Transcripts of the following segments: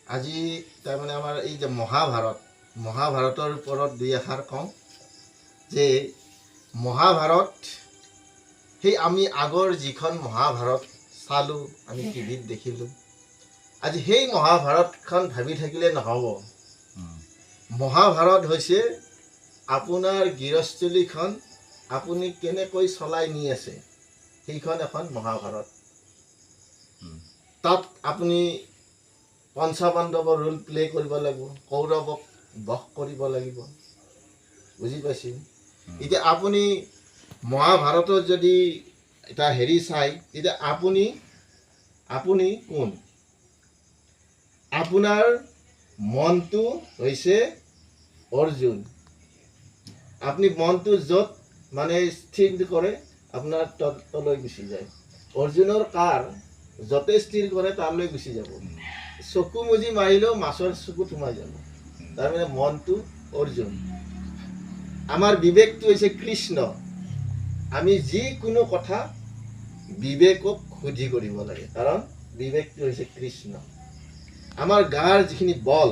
আজি তাৰমানে আমাৰ এই যে মহাভাৰতৰ ওপৰত দুই এষাৰ কওঁ যে মহাভাৰত সেই আমি আগৰ যিখন মহাভাৰত চালোঁ, আমি টিভিত দেখিলোঁ, আজি সেই মহাভাৰতখন ভাবি থাকিলে নহ'ব। মহাভাৰত হৈছে আপোনাৰ গৃহস্থলীখন আপুনি কেনেকৈ চলাই নি আছে, সেইখন এখন মহাভাৰত। তাত আপুনি পঞ্চপাণ্ডৱৰ ৰোল প্লে কৰিব লাগিব, কৌৰৱক বশ কৰিব লাগিব, বুজি পাইছে? এতিয়া আপুনি মহাভাৰতত যদি এটা হেৰি চাই, তেতিয়া আপুনি কোন? আপোনাৰ মনটো হৈছে অৰ্জুন। আপুনি মনটো য'ত মানে স্থিৰ কৰে আপোনাৰ তললৈ গুচি যায়। অৰ্জুনৰ কাৰ য'তে স্থিৰ কৰে তালৈ গুচি যাব। চকু মুজি মাৰিলেও মাছৰ চকুত সোমাই যাব। তাৰমানে মনটো অৰ্জুন। আমাৰ বিবেকটো হৈছে কৃষ্ণ। আমি যিকোনো কথা বিবেকক সুধি কৰিব লাগে, কাৰণ বিবেকটো হৈছে কৃষ্ণ। আমাৰ গাৰ যিখিনি বল,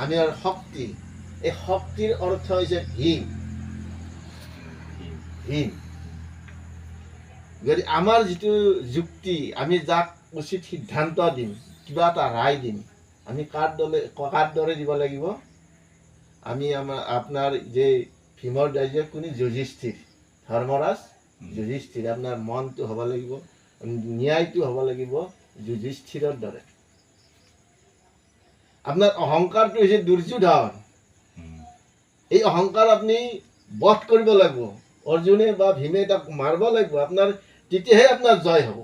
আমাৰ শক্তি, এই শক্তিৰ অৰ্থ হৈছে ভীম। যদি আমাৰ যিটো যুক্তি, আমি যাক উচিত সিদ্ধান্ত দিম, কিবা এটা ৰায় দিম, আমি কাৰ দৰে দিব লাগিব? আমি আপোনাৰ যে ভীমৰ দাৰ্য কোনি? যুধিষ্ঠিৰ, ধৰ্মৰাজ যুধিষ্ঠিৰ। আপোনাৰ মনটো হ'ব লাগিব, ন্যায়টো হ'ব লাগিব যুধিষ্ঠিৰৰ দৰে। আপনাৰ অহংকাৰটো হৈছে দুৰ্যোধন। এই অহংকাৰ আপুনি বধ কৰিব লাগিব। অৰ্জুনে বা ভীমে তাক মাৰিব লাগিব। আপোনাৰ তেতিয়াহে আপোনাৰ জয় হ'ব।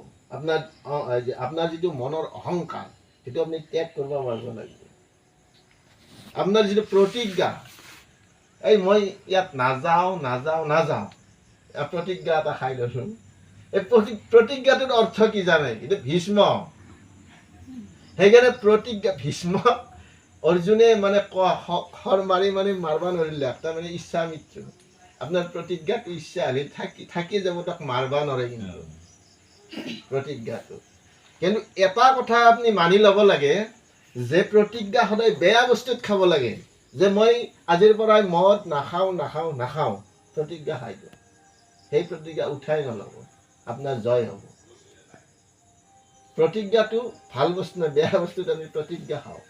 আপোনাৰ যিটো মনৰ অহংকাৰ, সেইটো আপুনি ত্যাগ কৰিব পাৰিব লাগিব। আপোনাৰ যিটো প্ৰতিজ্ঞা, এই মই ইয়াত নাযাওঁ, প্ৰতিজ্ঞা এটা খাই লৈছোঁ। এই প্ৰতিজ্ঞাটোৰ অৰ্থ কি জানে? এইটো ভীষ্ম। সেইকাৰণে প্ৰতিজ্ঞা ভীষ্ম অৰ্জুনে মানে খৰ মাৰি মাৰিব নোৱাৰিলে, তাৰমানে ইচ্ছা মৃত্যু। আপোনাৰ প্ৰতিজ্ঞাটো ইচ্ছা হ'লে থাকি যাব, তাক মাৰিব নোৱাৰে কিন্তু প্ৰতিজ্ঞাটো। কিন্তু এটা কথা আপুনি মানি ল'ব লাগে যে প্ৰতিজ্ঞা সদায় বেয়া বস্তুত খাব লাগে। যে মই আজিৰ পৰাই মদ নাখাওঁ, প্ৰতিজ্ঞা খাই দিওঁ। সেই প্ৰতিজ্ঞা উঠাই নল'ব, আপোনাৰ জয় হ'ব। প্ৰতিজ্ঞাটো ভাল বস্তু নহয়, বেয়া বস্তুত আমি প্ৰতিজ্ঞা খাওঁ।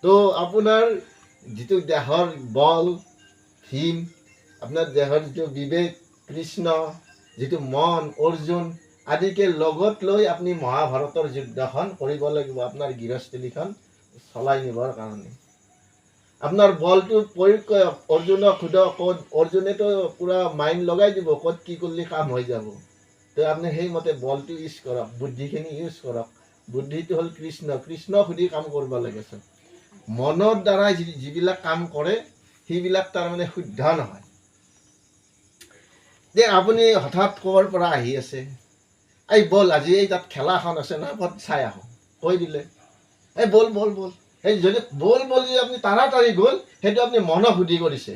তো আপোনাৰ যিটো দেহৰ বল ভীম, আপোনাৰ দেহৰ যিটো বিবেক কৃষ্ণ, যিটো মন অৰ্জুন আদিকে লগত লৈ আপুনি মহাভাৰতৰ যুদ্ধখন কৰিব লাগিব। আপোনাৰ গৃহস্থলীখন চলাই নিবৰ কাৰণে আপোনাৰ বলটো প্ৰয়োগ কৰক। অৰ্জুনক সোধক, ক'ত অৰ্জুনেতো পুৰা মাইণ্ড লগাই দিব, ক'ত কি কৰিলে কাম হৈ যাব। তো আপুনি সেইমতে বলটো ইউজ কৰক, বুদ্ধিখিনি ইউজ কৰক। বুদ্ধিটো হ'ল কৃষ্ণ সুধি কাম কৰিব লাগে। চব মনৰ দ্বাৰাই যিবিলাক কাম কৰে সেইবিলাক তাৰমানে শুদ্ধ নহয়। যে আপুনি হঠাৎ ক'ৰ পৰা আহি আছে, এই বল আজি এই তাত খেলাখন আছে নহয়, ক'ত চাই আহোঁ, কৈ দিলে এই বল সেই যদি বল যদি আপুনি তাড়াতাড়ি গ'ল, সেইটো আপুনি মনক সুধি কৰিছে,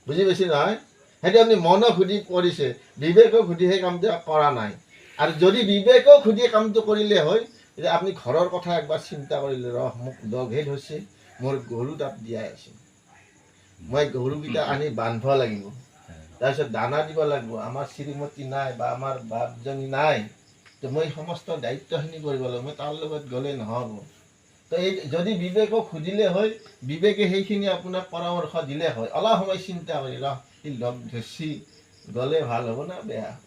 বুজি পাইছে নহয়? সেইটো আপুনি মনক সুধি কৰিছে, বিবেকক সুধি সেই কামটো কৰা নাই। আৰু যদি বিবেকক সুধি কামটো কৰিলে হয়, তেতিয়া আপুনি ঘৰৰ কথা একবাৰ চিন্তা কৰিলে, মোক দগহে ধৰিছে, মোৰ গৰু তাত দিয়াই আছে, মই গৰুকেইটা আনি বান্ধিব লাগিব, তাৰপিছত দানা দিব লাগিব, আমাৰ শ্ৰীমতী নাই বা আমাৰ বাপজনী নাই, তো মই সমস্ত দায়িত্বখিনি কৰিব লাগিব, মই তাৰ লগত গ'লে নহ'ব। তো এই যদি বিবেকক সুধিলে হয়, বিবেকে সেইখিনি আপোনাক পৰামৰ্শ দিলে হয়। অলপ সময় চিন্তা কৰি সি লগ ধৰিছি, গ'লে ভাল হ'ব না বেয়া হ'ব,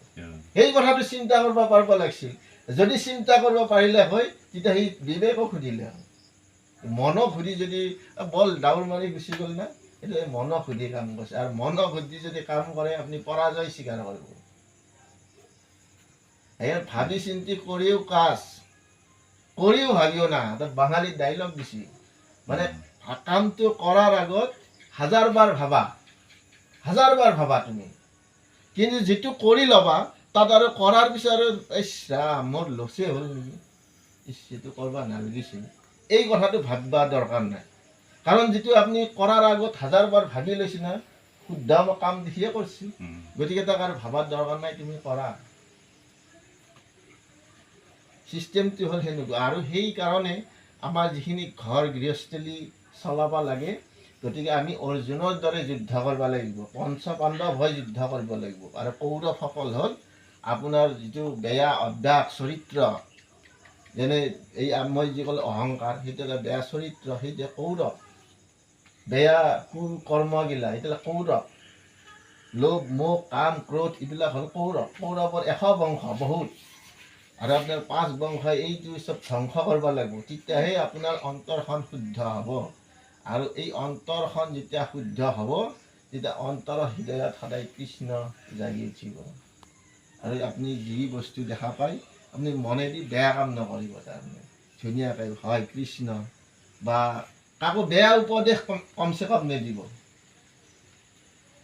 সেই কথাটো চিন্তা কৰিব পাৰিব লাগিছিল। যদি চিন্তা কৰিব পাৰিলে হয়, তেতিয়া সি বিবেকক সুধিলে হয়। মনক সুধি যদি বল দাউৰ মাৰি গুচি গ'ল না, এইটো মনক সুধি কাম কৰিছে। আৰু মনক সুধি যদি কাম কৰে, আপুনি পৰাজয় স্বীকাৰ কৰিব। সেই ভাবি চিন্তি কৰিও কাজ, কৰিও ভাবিও না, তাত বাঙালীৰ ডাইলগ দিছি, মানে কামটো কৰাৰ আগত 1000 বাৰ ভাবা তুমি, কিন্তু যিটো কৰি ল'বা তাত আৰু কৰাৰ পিছত আৰু মোৰ লছে হ'ল নেকি, এইটো কৰিব নালাগিছিল, এই কথাটো ভাবিব দৰকাৰ নাই। কাৰণ যিটো আপুনি কৰাৰ আগত 1000 বাৰ ভাবি লৈছে না, শুদ্ধ কাম দেখিয়ে কৰিছে, গতিকে তাক আৰু ভাবাৰ দৰকাৰ নাই, তুমি কৰা। চিষ্টেমটো হ'ল সেনেকুৱা। আৰু সেইকাৰণে আমাৰ যিখিনি ঘৰ গৃহস্থলী চলাব লাগে, গতিকে আমি অৰ্জুনৰ দৰে যুদ্ধ কৰিব লাগিব, পঞ্চ পাণ্ডৱ হৈ যুদ্ধ কৰিব লাগিব। আৰু কৌৰৱসকল হ'ল আপোনাৰ যিটো বেয়া অভ্যাস চৰিত্ৰ, যেনে এই মই যি ক'লো অহংকাৰ, সেইটো এটা বেয়া চৰিত্ৰ, সেইটো কৌৰৱ। বেয়া কৰ্মগিলা এইবিলাক কৌৰৱ। লোভ মোহ কাম ক্ৰোধ এইবিলাক হ'ল কৌৰৱ। কৌৰৱৰ 100 বংশ বহুত, আৰু আপোনাৰ 5 বংশই এইটো চব ধ্বংস কৰিব লাগিব, তেতিয়াহে আপোনাৰ অন্তৰখন শুদ্ধ হ'ব। আৰু এই অন্তৰখন যেতিয়া শুদ্ধ হ'ব, তেতিয়া অন্তৰৰ হৃদয়ত সদায় কৃষ্ণ জাগি উঠিব। আৰু আপুনি যি বস্তু দেখা পায়, আপুনি মনেদি বেয়া কাম নকৰিব, তাৰমানে ধুনীয়াকৈ হয় কৃষ্ণ, বা কাকো বেয়া উপদেশ কমচে কম নিদিব,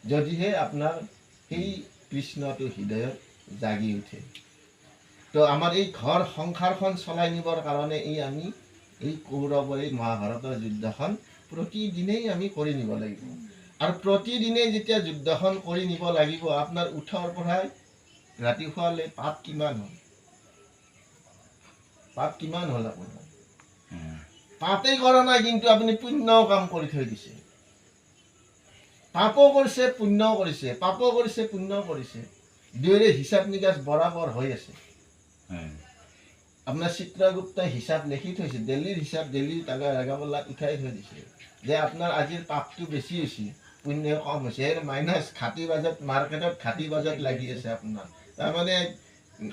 যদিহে আপোনাৰ সেই কৃষ্ণটো হৃদয়ত জাগি উঠে। তো আমাৰ এই ঘৰ সংসাৰখন চলাই নিবৰ কাৰণে আমি এই কৌৰৱৰ এই মহাভাৰতৰ যুদ্ধখন প্ৰতিদিনেই আমি কৰি নিব লাগিব। আৰু প্ৰতিদিনেই যেতিয়া যুদ্ধখন কৰি নিব লাগিব, আপোনাৰ উঠাৰ পৰাই ৰাতি শুৱালৈ পাপ কিমান হ'ল? পাপ কিমান হ'ল আপোনাৰ? পাপেই কৰা নাই, কিন্তু আপুনি পুণ্যও কাম কৰি থৈ দিছে। পাপো কৰিছে পুণ্যও কৰিছে, পাপো কৰিছে পুণ্যও কৰিছে, দুয়োৰে হিচাপ নিকাচ বৰাবৰ হৈ আছে। আপোনাৰ চিত্ৰগুপ্তাই হিচাপ লিখি থৈছে, দিল্লীৰ হিচাপ দিল্লীৰ ৰাগাবলাত উঠাই থৈ দিছে, যে আপোনাৰ আজিৰ পাপটো বেছি হৈছে, পুণ্য কম হৈছে। মাইনাছ ঘাটি বাজেট, মাৰ্কেটত ঘাটি বাজেট লাগি আছে আপোনাৰ। তাৰমানে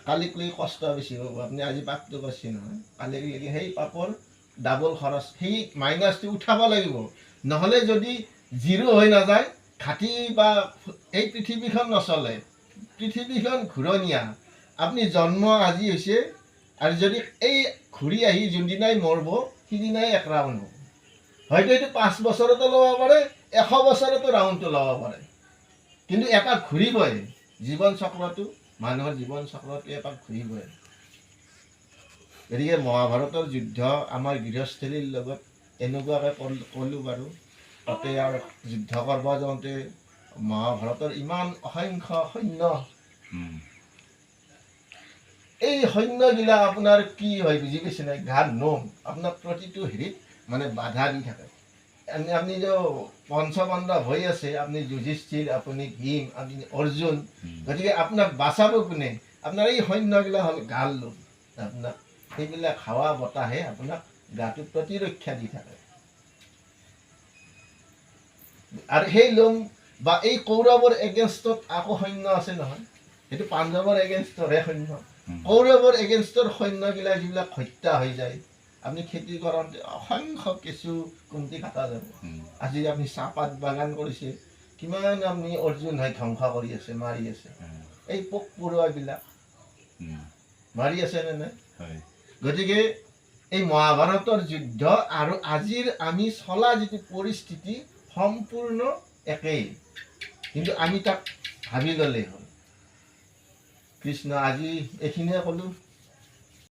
কালিক লৈ কষ্ট বেছি হ'ব, আপুনি আজি পাপটো কৰিছে নহয়, কালিক লাগি সেই পাপৰ ডাবল খৰচ, সেই মাইনাছটো উঠাব লাগিব। নহ'লে যদি জিৰো হৈ নাযায়, ঘাটি বা এই পৃথিৱীখন নচলে, পৃথিৱীখন ঘূৰণীয়া। আপুনি জন্ম আজি হৈছে, আৰু যদি এই ঘূৰি আহি যোনদিনাই মৰিব, সিদিনাই এক ৰাউণ্ড হ'ব। হয়তো এইটো 5 বছৰতো ল'ব পাৰে, 100 বছৰতো ৰাউণ্ডটো ল'ব পাৰে, কিন্তু এপাক ঘূৰিবই। জীৱন চক্ৰটো, মানুহৰ জীৱন চক্ৰটো এপাক ঘূৰিবই। গতিকে মহাভাৰতৰ যুদ্ধ আমাৰ গৃহস্থলীৰ লগত এনেকুৱাকৈ ক'লোঁ বাৰু। তাতে আৰু যুদ্ধ কৰিব যাওঁতে মহাভাৰতৰ ইমান অসংখ্য সৈন্য, এই সৈন্যগিলা আপোনাৰ কি হয় বুজি পাইছে নাই? গাত নোম, আপোনাৰ প্ৰতিটো হেৰিত মানে বাধা দি থাকে। আপুনি যে পঞ্চপাণ্ডৱ হৈ আছে, আপুনি যুধিষ্ঠিৰ, আপুনি ভীম, আপুনি অৰ্জুন, গতিকে আপোনাক বাচাব কোনে? আপোনাৰ এই সৈন্যগিলা হ'ল গাল লোম। আপোনাক সেইবিলাক হাৱা বতাহে আপোনাক গাটো প্ৰতিৰক্ষা দি থাকে। আৰু সেই লোম বা এই কৌৰৱৰ এগেইনষ্টত আকৌ সৈন্য আছে নহয়, সেইটো পাণ্ডৱৰ এগেইনষ্টৰহে সৈন্য। কৌৰৱৰ এগেইনষ্টৰ সৈন্যগিলা যিবিলাক হত্যা হৈ যায়, আপুনি খেতি কৰোঁতে অসংখ্য কেঁচু কুন্তি কাটা যাব। আজি আপুনি চাহপাত বাগান কৰিছে, কিমান আপুনি অৰ্জুন হৈ ধ্বংস কৰি আছে, মাৰি আছে। এই পোক পৰুৱাবিলাক মাৰি আছে নে নাই? গতিকে এই মহাভাৰতৰ যুদ্ধ আৰু আজিৰ আমি চলা যিটো পৰিস্থিতি সম্পূৰ্ণ একেই, কিন্তু আমি তাক ভাবি ল'লেই হ'ল। কৃষ্ণ, আজি এইখিনিয়ে ক'লোঁ।